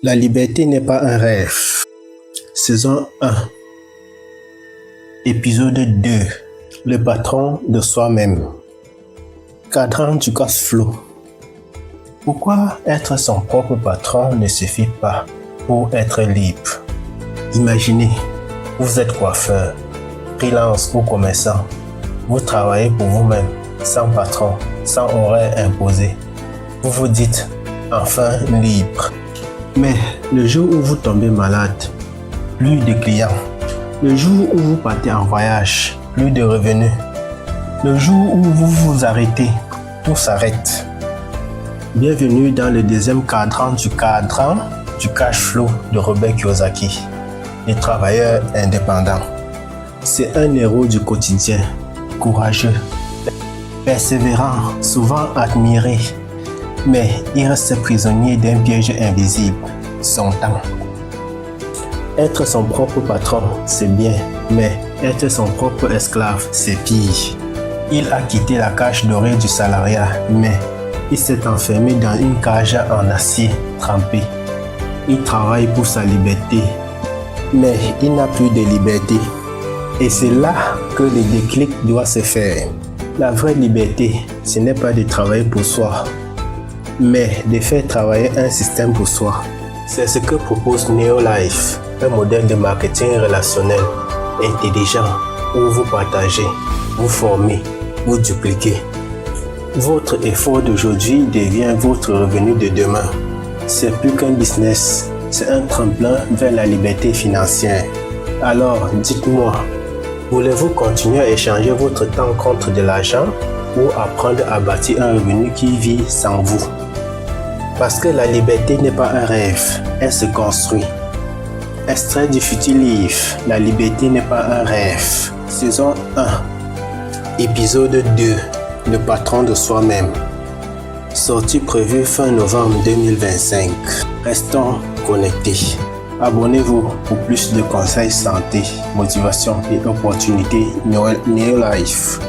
La liberté n'est pas un rêve. Saison 1. Épisode 2. Le patron de soi-même. Cadran du cash-flow. Pourquoi être son propre patron ne suffit pas pour être libre? Imaginez, vous êtes coiffeur, freelance ou commerçant. Vous travaillez pour vous-même, sans patron, sans horaire imposé. Vous vous dites, enfin libre. Mais le jour où vous tombez malade, plus de clients. Le jour où vous partez en voyage, plus de revenus. Le jour où vous vous arrêtez, tout s'arrête. Bienvenue dans le deuxième cadran du cash flow de Robert Kiyosaki, les travailleurs indépendants. C'est un héros du quotidien, courageux, persévérant, souvent admiré, mais il reste prisonnier d'un piège invisible, son temps. Être son propre patron, c'est bien, mais être son propre esclave, c'est pire. Il a quitté la cage dorée du salariat, mais il s'est enfermé dans une cage en acier trempé. Il travaille pour sa liberté, mais il n'a plus de liberté. Et c'est là que le déclic doit se faire. La vraie liberté, ce n'est pas de travailler pour soi, mais de faire travailler un système pour soi. C'est ce que propose Neolife, un modèle de marketing relationnel intelligent où vous partagez, vous formez, vous dupliquez. Votre effort d'aujourd'hui devient votre revenu de demain. C'est plus qu'un business, c'est un tremplin vers la liberté financière. Alors, dites-moi, voulez-vous continuer à échanger votre temps contre de l'argent ou apprendre à bâtir un revenu qui vit sans vous? Parce que la liberté n'est pas un rêve, elle se construit. Extrait du futur livre, La liberté n'est pas un rêve. Saison 1. Épisode 2. Le patron de soi-même. Sortie prévue fin novembre 2025. Restons connectés. Abonnez-vous pour plus de conseils santé, motivation et opportunités Neolife.